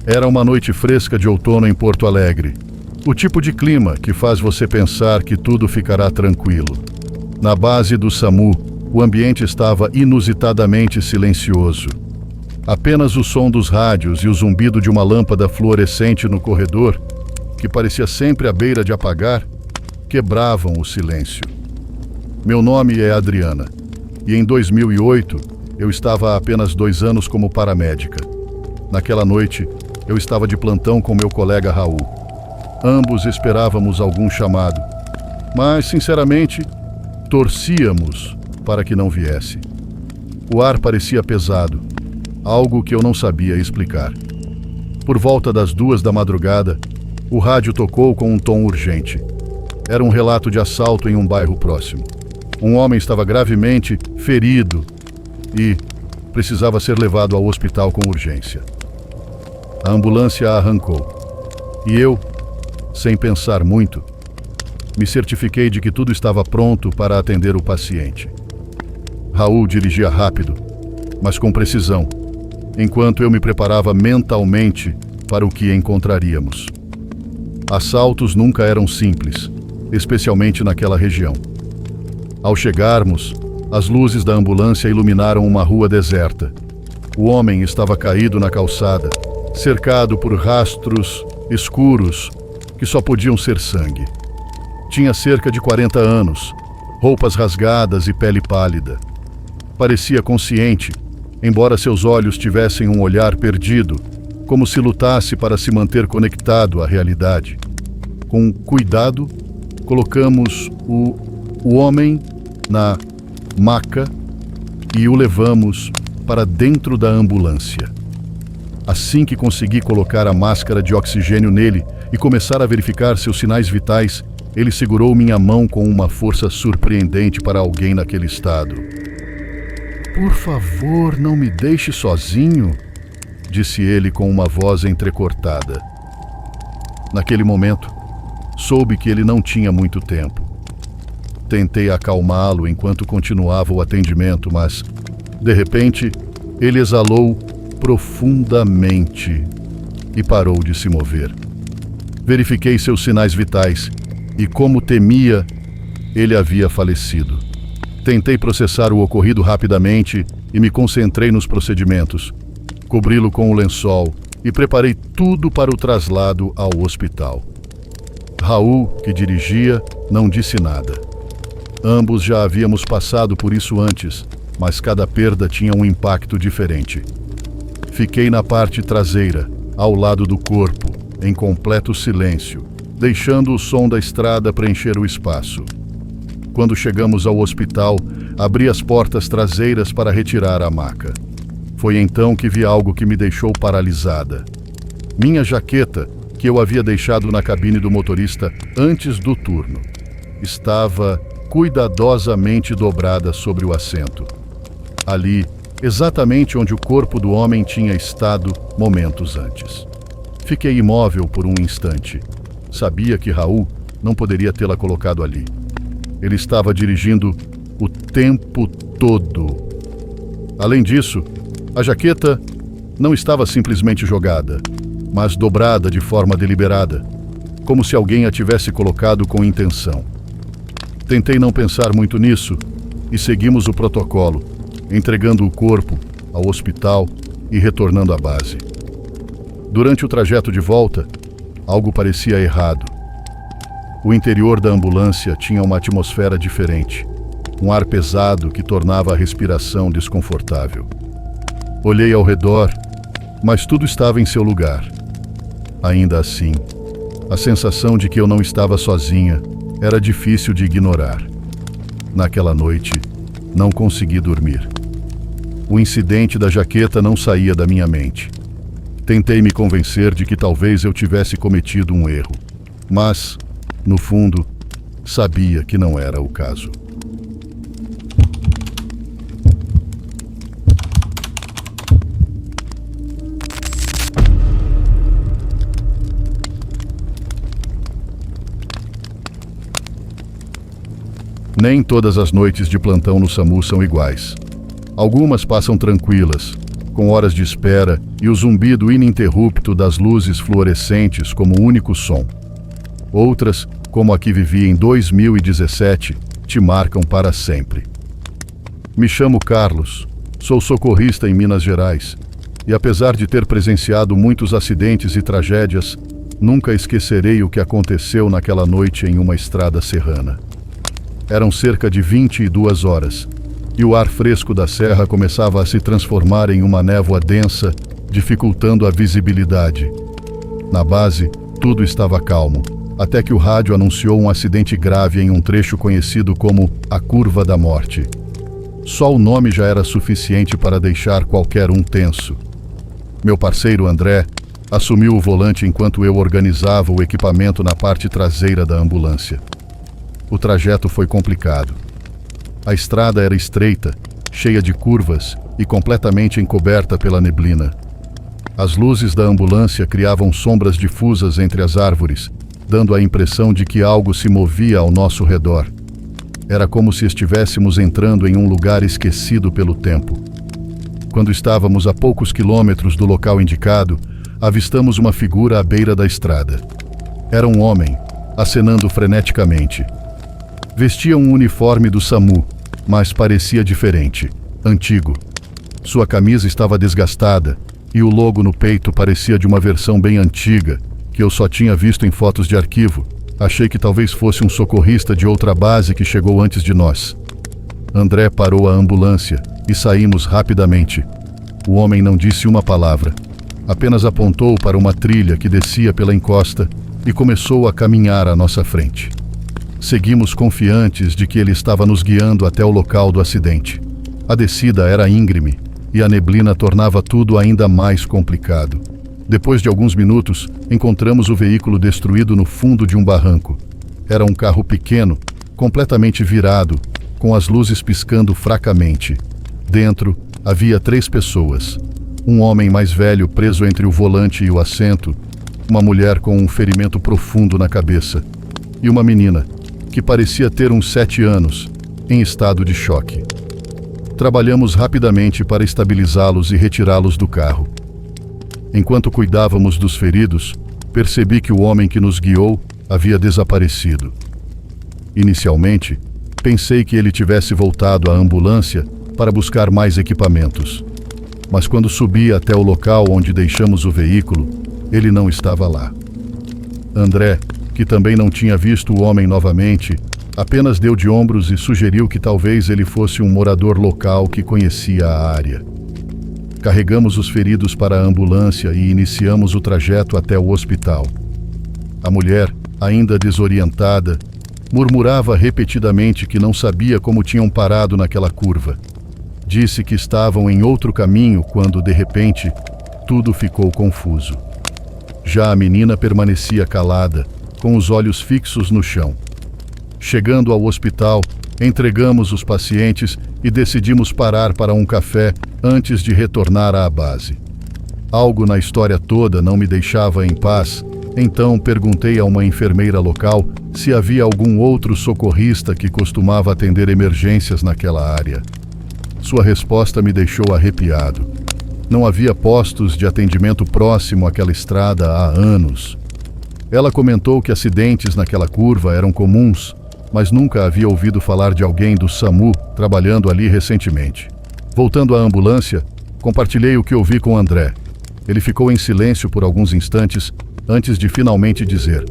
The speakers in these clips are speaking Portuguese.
Era uma noite fresca de outono em Porto Alegre. O tipo de clima que faz você pensar que tudo ficará tranquilo. Na base do SAMU, o ambiente estava inusitadamente silencioso. Apenas o som dos rádios e o zumbido de uma lâmpada fluorescente no corredor, que parecia sempre à beira de apagar, quebravam o silêncio. Meu nome é Adriana, e em 2008 eu estava há apenas 2 anos como paramédica. Naquela noite, eu estava de plantão com meu colega Raul. Ambos esperávamos algum chamado, mas, sinceramente, torcíamos para que não viesse. O ar parecia pesado, algo que eu não sabia explicar. Por volta das 2 da madrugada, o rádio tocou com um tom urgente. Era um relato de assalto em um bairro próximo. Um homem estava gravemente ferido e precisava ser levado ao hospital com urgência. A ambulância arrancou e eu, sem pensar muito, me certifiquei de que tudo estava pronto para atender o paciente. Raul dirigia rápido, mas com precisão, enquanto eu me preparava mentalmente para o que encontraríamos. Assaltos nunca eram simples, especialmente naquela região. Ao chegarmos, as luzes da ambulância iluminaram uma rua deserta. O homem estava caído na calçada, cercado por rastros escuros que só podiam ser sangue. Tinha cerca de 40 anos, roupas rasgadas e pele pálida. Parecia consciente, embora seus olhos tivessem um olhar perdido, como se lutasse para se manter conectado à realidade. Com cuidado, colocamos o homem na maca e o levamos para dentro da ambulância. Assim que consegui colocar a máscara de oxigênio nele e começar a verificar seus sinais vitais, ele segurou minha mão com uma força surpreendente para alguém naquele estado. "Por favor, não me deixe sozinho", disse ele com uma voz entrecortada. Naquele momento, soube que ele não tinha muito tempo. Tentei acalmá-lo enquanto continuava o atendimento, mas, de repente, ele exalou profundamente e parou de se mover. Verifiquei seus sinais vitais e, como temia, ele havia falecido. Tentei processar o ocorrido rapidamente e me concentrei nos procedimentos. Cobri-lo com o lençol e preparei tudo para o traslado ao hospital. Raul, que dirigia, não disse nada. Ambos já havíamos passado por isso antes, mas cada perda tinha um impacto diferente. Fiquei na parte traseira, ao lado do corpo, em completo silêncio, deixando o som da estrada preencher o espaço. Quando chegamos ao hospital, abri as portas traseiras para retirar a maca. Foi então que vi algo que me deixou paralisada. Minha jaqueta, que eu havia deixado na cabine do motorista antes do turno, estava cuidadosamente dobrada sobre o assento. Ali, exatamente onde o corpo do homem tinha estado momentos antes. Fiquei imóvel por um instante. Sabia que Raul não poderia tê-la colocado ali. Ele estava dirigindo o tempo todo. Além disso, a jaqueta não estava simplesmente jogada, mas dobrada de forma deliberada, como se alguém a tivesse colocado com intenção. Tentei não pensar muito nisso e seguimos o protocolo, entregando o corpo ao hospital e retornando à base. Durante o trajeto de volta, algo parecia errado. O interior da ambulância tinha uma atmosfera diferente, um ar pesado que tornava a respiração desconfortável. Olhei ao redor, mas tudo estava em seu lugar. Ainda assim, a sensação de que eu não estava sozinha era difícil de ignorar. Naquela noite, não consegui dormir. O incidente da jaqueta não saía da minha mente. Tentei me convencer de que talvez eu tivesse cometido um erro, mas, no fundo, sabia que não era o caso. Nem todas as noites de plantão no SAMU são iguais. Algumas passam tranquilas, com horas de espera e o zumbido ininterrupto das luzes fluorescentes como único som. Outras, como a que vivi em 2017, te marcam para sempre. Me chamo Carlos, sou socorrista em Minas Gerais, e apesar de ter presenciado muitos acidentes e tragédias, nunca esquecerei o que aconteceu naquela noite em uma estrada serrana. Eram cerca de 22 horas, e o ar fresco da serra começava a se transformar em uma névoa densa, dificultando a visibilidade. Na base, tudo estava calmo, até que o rádio anunciou um acidente grave em um trecho conhecido como a Curva da Morte. Só o nome já era suficiente para deixar qualquer um tenso. Meu parceiro André assumiu o volante enquanto eu organizava o equipamento na parte traseira da ambulância. O trajeto foi complicado. A estrada era estreita, cheia de curvas e completamente encoberta pela neblina. As luzes da ambulância criavam sombras difusas entre as árvores, dando a impressão de que algo se movia ao nosso redor. Era como se estivéssemos entrando em um lugar esquecido pelo tempo. Quando estávamos a poucos quilômetros do local indicado, avistamos uma figura à beira da estrada. Era um homem, acenando freneticamente. Vestia um uniforme do SAMU, mas parecia diferente, antigo. Sua camisa estava desgastada e o logo no peito parecia de uma versão bem antiga, que eu só tinha visto em fotos de arquivo. Achei que talvez fosse um socorrista de outra base que chegou antes de nós. André parou a ambulância e saímos rapidamente. O homem não disse uma palavra, apenas apontou para uma trilha que descia pela encosta e começou a caminhar à nossa frente. Seguimos confiantes de que ele estava nos guiando até o local do acidente. A descida era íngreme e a neblina tornava tudo ainda mais complicado. Depois de alguns minutos, encontramos o veículo destruído no fundo de um barranco. Era um carro pequeno, completamente virado, com as luzes piscando fracamente. Dentro, havia 3 pessoas. Um homem mais velho preso entre o volante e o assento, uma mulher com um ferimento profundo na cabeça, e uma menina, que parecia ter uns 7 anos, em estado de choque. Trabalhamos rapidamente para estabilizá-los e retirá-los do carro. Enquanto cuidávamos dos feridos, percebi que o homem que nos guiou havia desaparecido. Inicialmente, pensei que ele tivesse voltado à ambulância para buscar mais equipamentos. Mas quando subi até o local onde deixamos o veículo, ele não estava lá. André, que também não tinha visto o homem novamente, apenas deu de ombros e sugeriu que talvez ele fosse um morador local que conhecia a área. Carregamos os feridos para a ambulância e iniciamos o trajeto até o hospital. A mulher, ainda desorientada, murmurava repetidamente que não sabia como tinham parado naquela curva. Disse que estavam em outro caminho quando, de repente, tudo ficou confuso. Já a menina permanecia calada, com os olhos fixos no chão. Chegando ao hospital, entregamos os pacientes e decidimos parar para um café antes de retornar à base. Algo na história toda não me deixava em paz, então perguntei a uma enfermeira local se havia algum outro socorrista que costumava atender emergências naquela área. Sua resposta me deixou arrepiado. Não havia postos de atendimento próximo àquela estrada há anos. Ela comentou que acidentes naquela curva eram comuns, mas nunca havia ouvido falar de alguém do SAMU trabalhando ali recentemente. Voltando à ambulância, compartilhei o que ouvi com André. Ele ficou em silêncio por alguns instantes antes de finalmente dizer: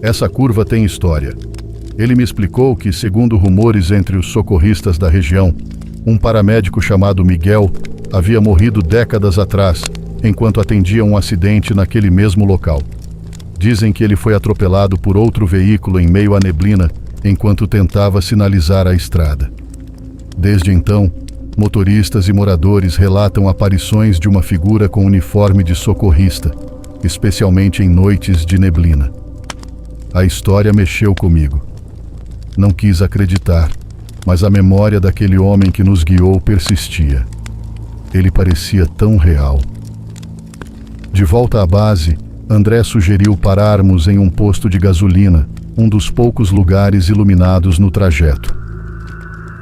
"Essa curva tem história." Ele me explicou que, segundo rumores entre os socorristas da região, um paramédico chamado Miguel havia morrido décadas atrás, enquanto atendia um acidente naquele mesmo local. Dizem que ele foi atropelado por outro veículo em meio à neblina, enquanto tentava sinalizar a estrada. Desde então, motoristas e moradores relatam aparições de uma figura com uniforme de socorrista, especialmente em noites de neblina. A história mexeu comigo. Não quis acreditar, mas a memória daquele homem que nos guiou persistia. Ele parecia tão real. De volta à base, André sugeriu pararmos em um posto de gasolina, um dos poucos lugares iluminados no trajeto.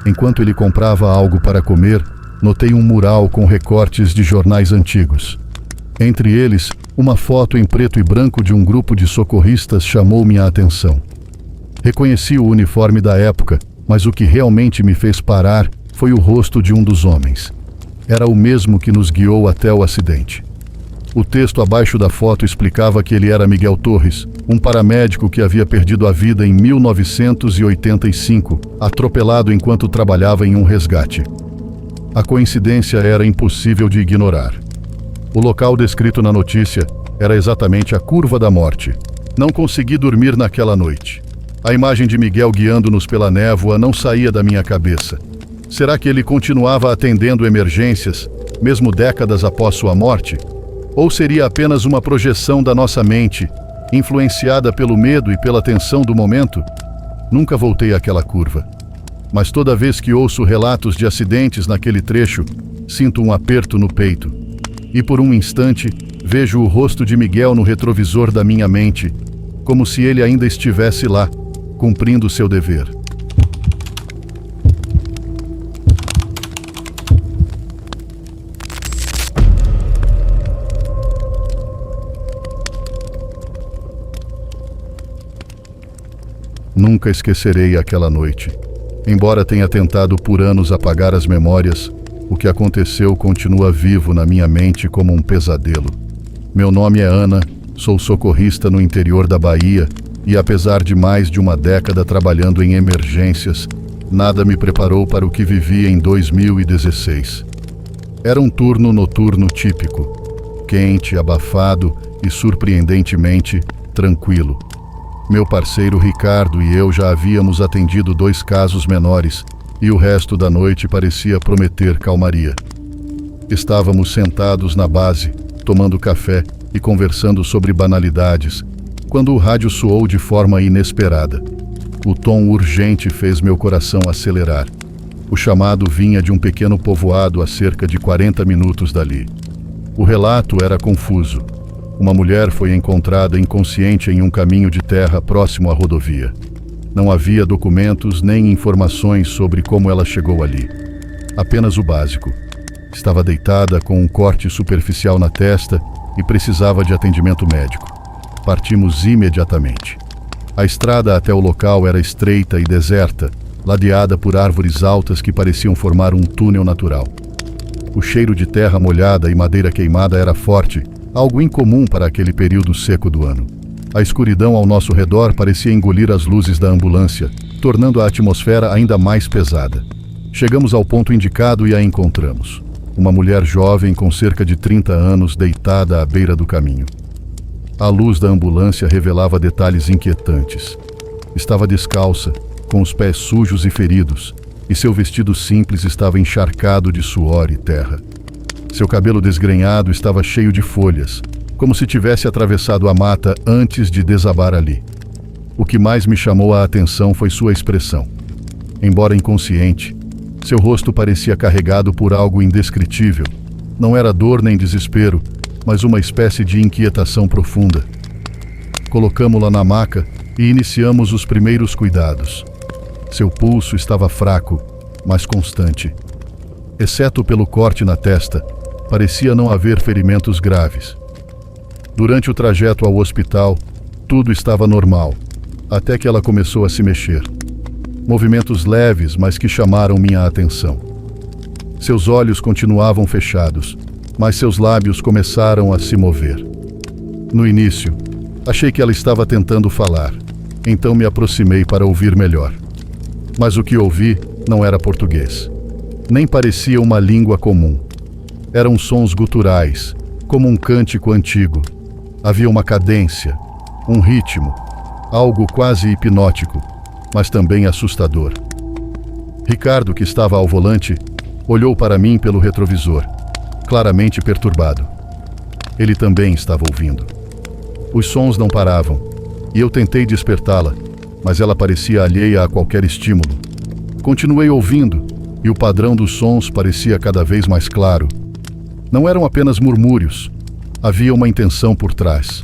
Enquanto ele comprava algo para comer, notei um mural com recortes de jornais antigos. Entre eles, uma foto em preto e branco de um grupo de socorristas chamou minha atenção. Reconheci o uniforme da época, mas o que realmente me fez parar foi o rosto de um dos homens. Era o mesmo que nos guiou até o acidente. O texto abaixo da foto explicava que ele era Miguel Torres, um paramédico que havia perdido a vida em 1985, atropelado enquanto trabalhava em um resgate. A coincidência era impossível de ignorar. O local descrito na notícia era exatamente a Curva da Morte. Não consegui dormir naquela noite. A imagem de Miguel guiando-nos pela névoa não saía da minha cabeça. Será que ele continuava atendendo emergências, mesmo décadas após sua morte? Ou seria apenas uma projeção da nossa mente, influenciada pelo medo e pela tensão do momento? Nunca voltei àquela curva. Mas toda vez que ouço relatos de acidentes naquele trecho, sinto um aperto no peito. E por um instante, vejo o rosto de Miguel no retrovisor da minha mente, como se ele ainda estivesse lá, cumprindo seu dever. Nunca esquecerei aquela noite. Embora tenha tentado por anos apagar as memórias, o que aconteceu continua vivo na minha mente como um pesadelo. Meu nome é Ana, sou socorrista no interior da Bahia e, apesar de mais de uma década trabalhando em emergências, nada me preparou para o que vivi em 2016. Era um turno noturno típico, quente, abafado e, surpreendentemente, tranquilo. Meu parceiro Ricardo e eu já havíamos atendido 2 casos menores e o resto da noite parecia prometer calmaria. Estávamos sentados na base, tomando café e conversando sobre banalidades, quando o rádio soou de forma inesperada. O tom urgente fez meu coração acelerar. O chamado vinha de um pequeno povoado a cerca de 40 minutos dali. O relato era confuso. Uma mulher foi encontrada inconsciente em um caminho de terra próximo à rodovia. Não havia documentos nem informações sobre como ela chegou ali. Apenas o básico. Estava deitada com um corte superficial na testa e precisava de atendimento médico. Partimos imediatamente. A estrada até o local era estreita e deserta, ladeada por árvores altas que pareciam formar um túnel natural. O cheiro de terra molhada e madeira queimada era forte, algo incomum para aquele período seco do ano. A escuridão ao nosso redor parecia engolir as luzes da ambulância, tornando a atmosfera ainda mais pesada. Chegamos ao ponto indicado e a encontramos. Uma mulher jovem com cerca de 30 anos deitada à beira do caminho. A luz da ambulância revelava detalhes inquietantes. Estava descalça, com os pés sujos e feridos, e seu vestido simples estava encharcado de suor e terra. Seu cabelo desgrenhado estava cheio de folhas, como se tivesse atravessado a mata antes de desabar ali. O que mais me chamou a atenção foi sua expressão. Embora inconsciente, seu rosto parecia carregado por algo indescritível. Não era dor nem desespero, mas uma espécie de inquietação profunda. Colocamo-la na maca e iniciamos os primeiros cuidados. Seu pulso estava fraco, mas constante. Exceto pelo corte na testa, parecia não haver ferimentos graves. Durante o trajeto ao hospital, tudo estava normal, até que ela começou a se mexer. Movimentos leves, mas que chamaram minha atenção. Seus olhos continuavam fechados, mas seus lábios começaram a se mover. No início, achei que ela estava tentando falar, então me aproximei para ouvir melhor. Mas o que ouvi não era português. Nem parecia uma língua comum. Eram sons guturais, como um cântico antigo. Havia uma cadência, um ritmo, algo quase hipnótico, mas também assustador. Ricardo, que estava ao volante, olhou para mim pelo retrovisor, claramente perturbado. Ele também estava ouvindo. Os sons não paravam, e eu tentei despertá-la, mas ela parecia alheia a qualquer estímulo. Continuei ouvindo, e o padrão dos sons parecia cada vez mais claro. Não eram apenas murmúrios. Havia uma intenção por trás,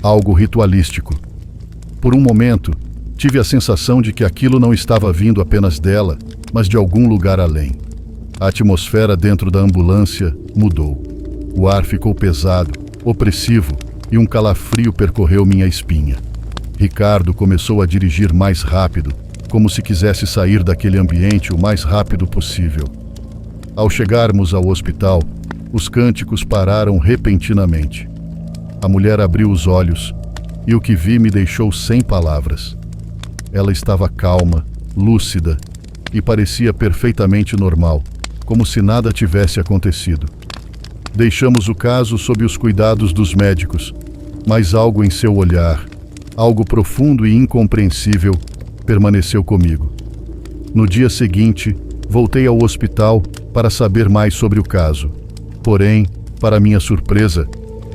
algo ritualístico. Por um momento, tive a sensação de que aquilo não estava vindo apenas dela, mas de algum lugar além. A atmosfera dentro da ambulância mudou. O ar ficou pesado, opressivo, e um calafrio percorreu minha espinha. Ricardo começou a dirigir mais rápido, como se quisesse sair daquele ambiente o mais rápido possível. Ao chegarmos ao hospital, os cânticos pararam repentinamente. A mulher abriu os olhos e o que vi me deixou sem palavras. Ela estava calma, lúcida e parecia perfeitamente normal, como se nada tivesse acontecido. Deixamos o caso sob os cuidados dos médicos, mas algo em seu olhar, algo profundo e incompreensível, permaneceu comigo. No dia seguinte, voltei ao hospital para saber mais sobre o caso. Porém, para minha surpresa,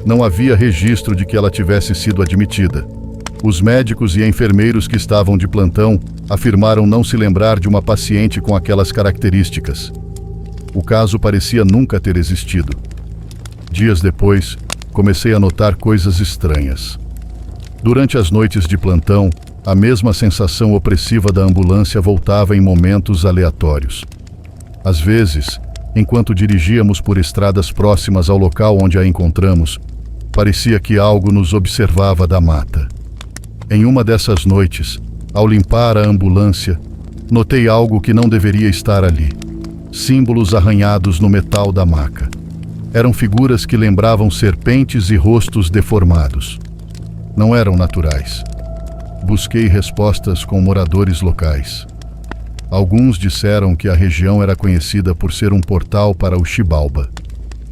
não havia registro de que ela tivesse sido admitida. Os médicos e enfermeiros que estavam de plantão afirmaram não se lembrar de uma paciente com aquelas características. O caso parecia nunca ter existido. Dias depois, comecei a notar coisas estranhas. Durante as noites de plantão, a mesma sensação opressiva da ambulância voltava em momentos aleatórios. Às vezes, enquanto dirigíamos por estradas próximas ao local onde a encontramos, parecia que algo nos observava da mata. Em uma dessas noites, ao limpar a ambulância, notei algo que não deveria estar ali. Símbolos arranhados no metal da maca. Eram figuras que lembravam serpentes e rostos deformados. Não eram naturais. Busquei respostas com moradores locais. Alguns disseram que a região era conhecida por ser um portal para o Xibalba,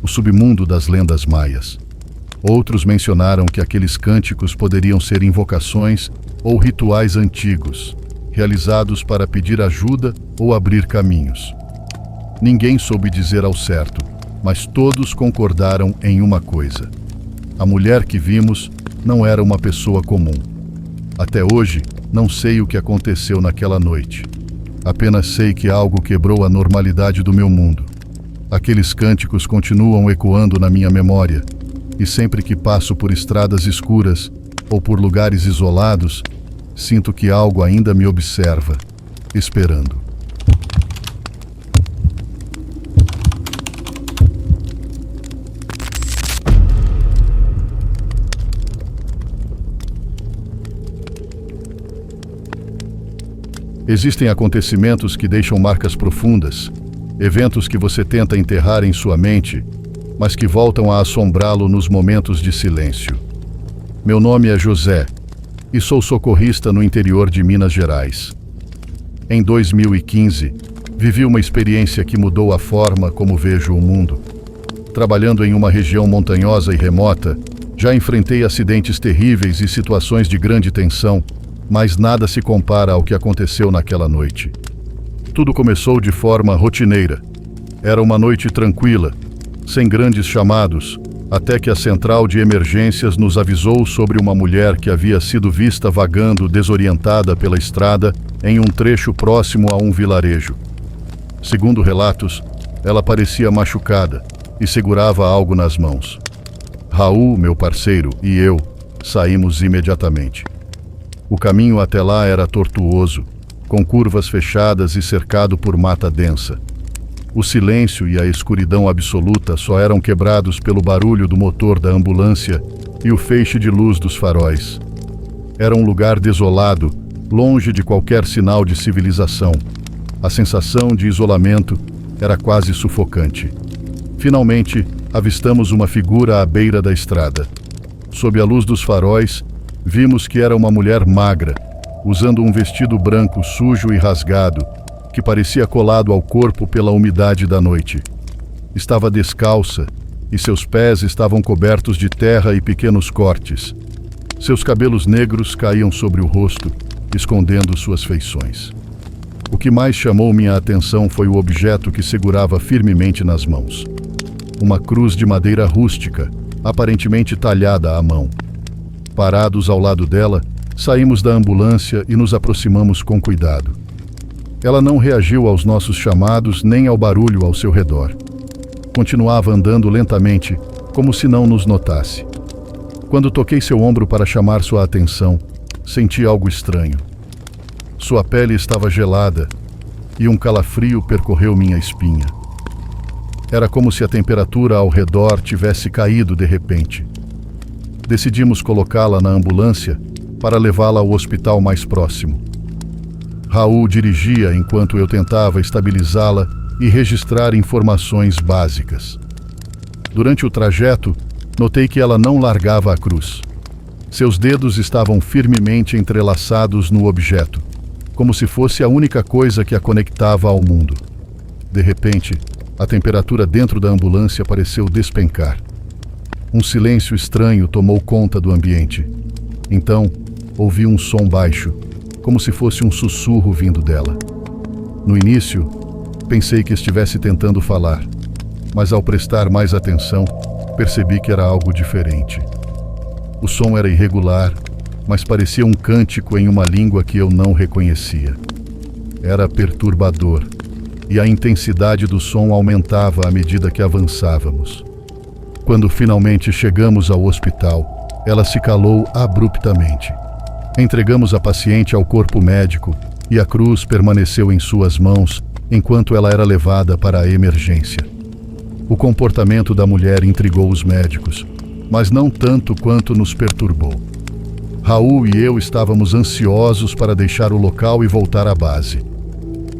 o submundo das lendas maias. Outros mencionaram que aqueles cânticos poderiam ser invocações ou rituais antigos, realizados para pedir ajuda ou abrir caminhos. Ninguém soube dizer ao certo, mas todos concordaram em uma coisa. A mulher que vimos não era uma pessoa comum. Até hoje, não sei o que aconteceu naquela noite. Apenas sei que algo quebrou a normalidade do meu mundo. Aqueles cânticos continuam ecoando na minha memória, e sempre que passo por estradas escuras ou por lugares isolados, sinto que algo ainda me observa, esperando. Existem acontecimentos que deixam marcas profundas, eventos que você tenta enterrar em sua mente, mas que voltam a assombrá-lo nos momentos de silêncio. Meu nome é José e sou socorrista no interior de Minas Gerais. Em 2015, vivi uma experiência que mudou a forma como vejo o mundo. Trabalhando em uma região montanhosa e remota, já enfrentei acidentes terríveis e situações de grande tensão, mas nada se compara ao que aconteceu naquela noite. Tudo começou de forma rotineira. Era uma noite tranquila, sem grandes chamados, até que a central de emergências nos avisou sobre uma mulher que havia sido vista vagando desorientada pela estrada em um trecho próximo a um vilarejo. Segundo relatos, ela parecia machucada e segurava algo nas mãos. Raul, meu parceiro, e eu saímos imediatamente. O caminho até lá era tortuoso, com curvas fechadas e cercado por mata densa. O silêncio e a escuridão absoluta só eram quebrados pelo barulho do motor da ambulância e o feixe de luz dos faróis. Era um lugar desolado, longe de qualquer sinal de civilização. A sensação de isolamento era quase sufocante. Finalmente, avistamos uma figura à beira da estrada. Sob a luz dos faróis, vimos que era uma mulher magra, usando um vestido branco sujo e rasgado, que parecia colado ao corpo pela umidade da noite. Estava descalça e seus pés estavam cobertos de terra e pequenos cortes. Seus cabelos negros caíam sobre o rosto, escondendo suas feições. O que mais chamou minha atenção foi o objeto que segurava firmemente nas mãos. Uma cruz de madeira rústica, aparentemente talhada à mão. Parados ao lado dela, saímos da ambulância e nos aproximamos com cuidado. Ela não reagiu aos nossos chamados nem ao barulho ao seu redor. Continuava andando lentamente, como se não nos notasse. Quando toquei seu ombro para chamar sua atenção, senti algo estranho. Sua pele estava gelada e um calafrio percorreu minha espinha. Era como se a temperatura ao redor tivesse caído de repente. Decidimos colocá-la na ambulância para levá-la ao hospital mais próximo. Raul dirigia enquanto eu tentava estabilizá-la e registrar informações básicas. Durante o trajeto, notei que ela não largava a cruz. Seus dedos estavam firmemente entrelaçados no objeto, como se fosse a única coisa que a conectava ao mundo. De repente, a temperatura dentro da ambulância pareceu despencar. Um silêncio estranho tomou conta do ambiente. Então, ouvi um som baixo, como se fosse um sussurro vindo dela. No início, pensei que estivesse tentando falar, mas ao prestar mais atenção, percebi que era algo diferente. O som era irregular, mas parecia um cântico em uma língua que eu não reconhecia. Era perturbador, e a intensidade do som aumentava à medida que avançávamos. Quando finalmente chegamos ao hospital, ela se calou abruptamente. Entregamos a paciente ao corpo médico e a cruz permaneceu em suas mãos enquanto ela era levada para a emergência. O comportamento da mulher intrigou os médicos, mas não tanto quanto nos perturbou. Raul e eu estávamos ansiosos para deixar o local e voltar à base.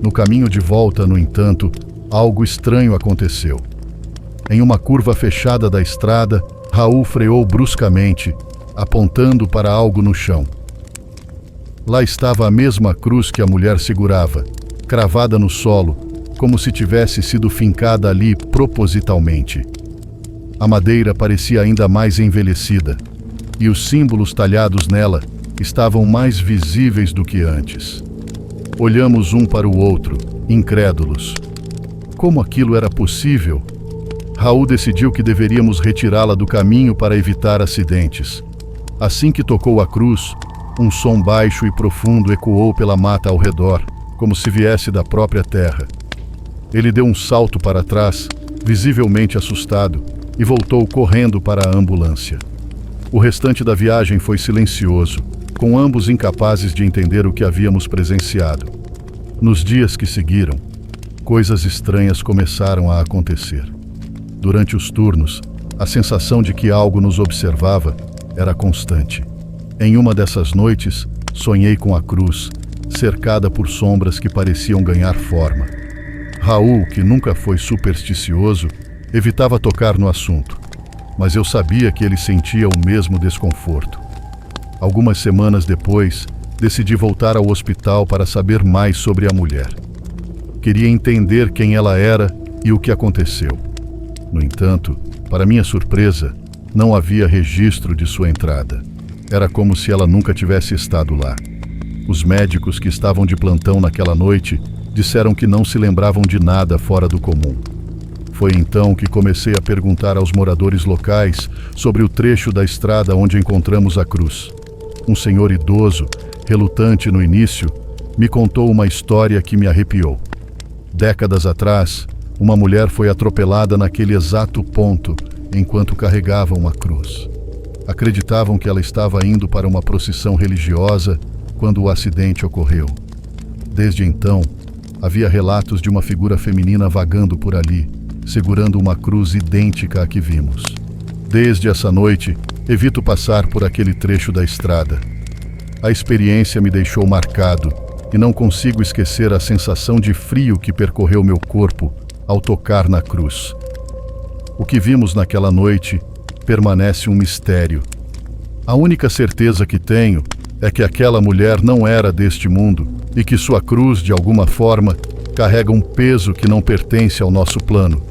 No caminho de volta, no entanto, algo estranho aconteceu. Em uma curva fechada da estrada, Raul freou bruscamente, apontando para algo no chão. Lá estava a mesma cruz que a mulher segurava, cravada no solo, como se tivesse sido fincada ali propositalmente. A madeira parecia ainda mais envelhecida, e os símbolos talhados nela estavam mais visíveis do que antes. Olhamos um para o outro, incrédulos. Como aquilo era possível? Raul decidiu que deveríamos retirá-la do caminho para evitar acidentes. Assim que tocou a cruz, um som baixo e profundo ecoou pela mata ao redor, como se viesse da própria terra. Ele deu um salto para trás, visivelmente assustado, e voltou correndo para a ambulância. O restante da viagem foi silencioso, com ambos incapazes de entender o que havíamos presenciado. Nos dias que seguiram, coisas estranhas começaram a acontecer. Durante os turnos, a sensação de que algo nos observava era constante. Em uma dessas noites, sonhei com a cruz, cercada por sombras que pareciam ganhar forma. Raul, que nunca foi supersticioso, evitava tocar no assunto, mas eu sabia que ele sentia o mesmo desconforto. Algumas semanas depois, decidi voltar ao hospital para saber mais sobre a mulher. Queria entender quem ela era e o que aconteceu. No entanto, para minha surpresa, não havia registro de sua entrada. Era como se ela nunca tivesse estado lá. Os médicos que estavam de plantão naquela noite disseram que não se lembravam de nada fora do comum. Foi então que comecei a perguntar aos moradores locais sobre o trecho da estrada onde encontramos a cruz. Um senhor idoso, relutante no início, me contou uma história que me arrepiou. Décadas atrás, uma mulher foi atropelada naquele exato ponto enquanto carregava uma cruz. Acreditavam que ela estava indo para uma procissão religiosa quando o acidente ocorreu. Desde então, havia relatos de uma figura feminina vagando por ali, segurando uma cruz idêntica à que vimos. Desde essa noite, evito passar por aquele trecho da estrada. A experiência me deixou marcado e não consigo esquecer a sensação de frio que percorreu meu corpo ao tocar na cruz. O que vimos naquela noite permanece um mistério. A única certeza que tenho é que aquela mulher não era deste mundo e que sua cruz, de alguma forma, carrega um peso que não pertence ao nosso plano.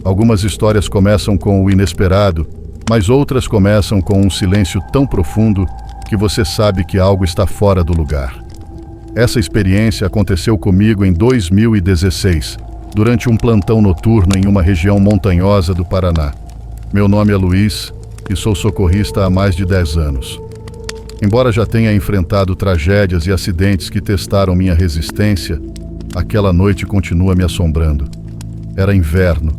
Algumas histórias começam com o inesperado, mas outras começam com um silêncio tão profundo que você sabe que algo está fora do lugar. Essa experiência aconteceu comigo em 2016, durante um plantão noturno em uma região montanhosa do Paraná. Meu nome é Luiz e sou socorrista há mais de 10 anos. Embora já tenha enfrentado tragédias e acidentes que testaram minha resistência, aquela noite continua me assombrando. Era inverno,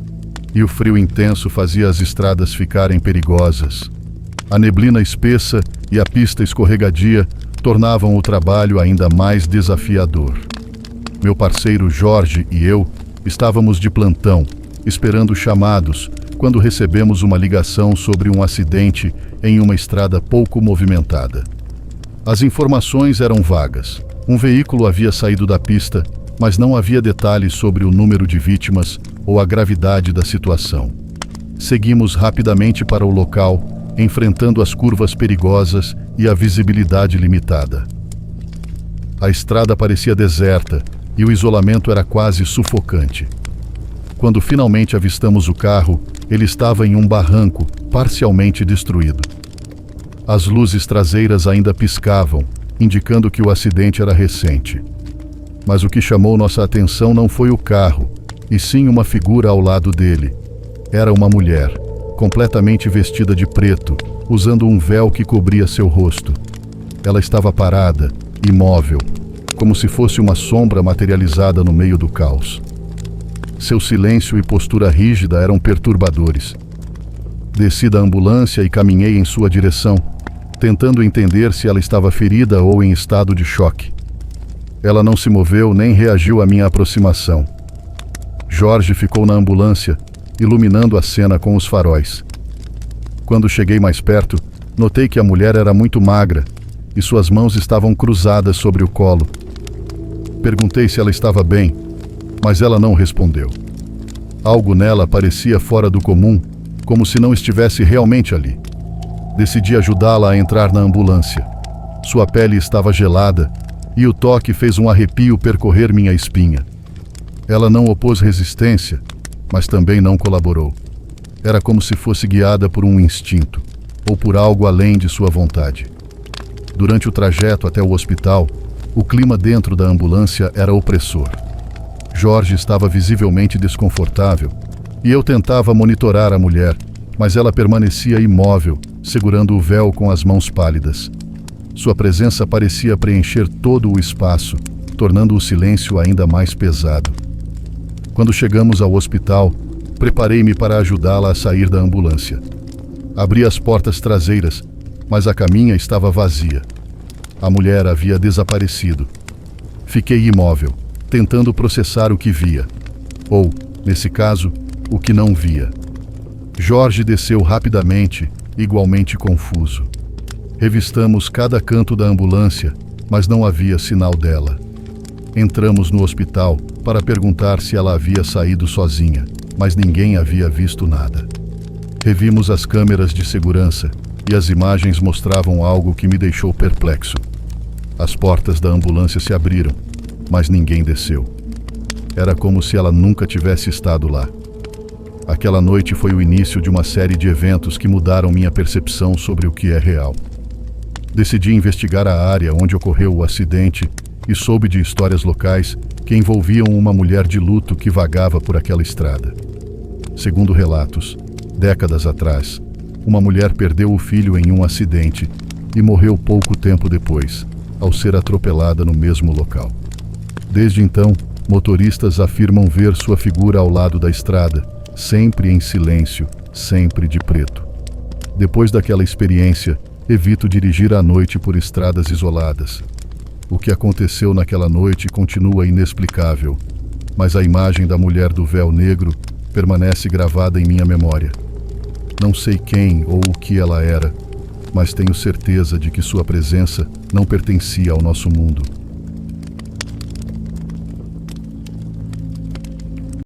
e o frio intenso fazia as estradas ficarem perigosas. A neblina espessa e a pista escorregadia tornavam o trabalho ainda mais desafiador. Meu parceiro Jorge e eu estávamos de plantão, esperando chamados, quando recebemos uma ligação sobre um acidente em uma estrada pouco movimentada. As informações eram vagas. Um veículo havia saído da pista, mas não havia detalhes sobre o número de vítimas ou a gravidade da situação. Seguimos rapidamente para o local, enfrentando as curvas perigosas e a visibilidade limitada. A estrada parecia deserta e o isolamento era quase sufocante. Quando finalmente avistamos o carro, ele estava em um barranco, parcialmente destruído. As luzes traseiras ainda piscavam, indicando que o acidente era recente. Mas o que chamou nossa atenção não foi o carro, e sim uma figura ao lado dele. Era uma mulher, completamente vestida de preto, usando um véu que cobria seu rosto. Ela estava parada, imóvel, como se fosse uma sombra materializada no meio do caos. Seu silêncio e postura rígida eram perturbadores. Desci da ambulância e caminhei em sua direção, tentando entender se ela estava ferida ou em estado de choque. Ela não se moveu nem reagiu à minha aproximação. Jorge ficou na ambulância, iluminando a cena com os faróis. Quando cheguei mais perto, notei que a mulher era muito magra e suas mãos estavam cruzadas sobre o colo. Perguntei se ela estava bem, mas ela não respondeu. Algo nela parecia fora do comum, como se não estivesse realmente ali. Decidi ajudá-la a entrar na ambulância. Sua pele estava gelada e o toque fez um arrepio percorrer minha espinha. Ela não opôs resistência, mas também não colaborou. Era como se fosse guiada por um instinto, ou por algo além de sua vontade. Durante o trajeto até o hospital, o clima dentro da ambulância era opressor. Jorge estava visivelmente desconfortável, e eu tentava monitorar a mulher, mas ela permanecia imóvel, segurando o véu com as mãos pálidas. Sua presença parecia preencher todo o espaço, tornando o silêncio ainda mais pesado. Quando chegamos ao hospital, preparei-me para ajudá-la a sair da ambulância. Abri as portas traseiras, mas a caminha estava vazia. A mulher havia desaparecido. Fiquei imóvel, tentando processar o que via, ou, nesse caso, o que não via. Jorge desceu rapidamente, igualmente confuso. Revistamos cada canto da ambulância, mas não havia sinal dela. Entramos no hospital para perguntar se ela havia saído sozinha, mas ninguém havia visto nada. Revimos as câmeras de segurança e as imagens mostravam algo que me deixou perplexo. As portas da ambulância se abriram, mas ninguém desceu. Era como se ela nunca tivesse estado lá. Aquela noite foi o início de uma série de eventos que mudaram minha percepção sobre o que é real. Decidi investigar a área onde ocorreu o acidente e soube de histórias locais que envolviam uma mulher de luto que vagava por aquela estrada. Segundo relatos, décadas atrás, uma mulher perdeu o filho em um acidente e morreu pouco tempo depois, ao ser atropelada no mesmo local. Desde então, motoristas afirmam ver sua figura ao lado da estrada, sempre em silêncio, sempre de preto. Depois daquela experiência, evito dirigir à noite por estradas isoladas. O que aconteceu naquela noite continua inexplicável, mas a imagem da mulher do véu negro permanece gravada em minha memória. Não sei quem ou o que ela era, mas tenho certeza de que sua presença não pertencia ao nosso mundo.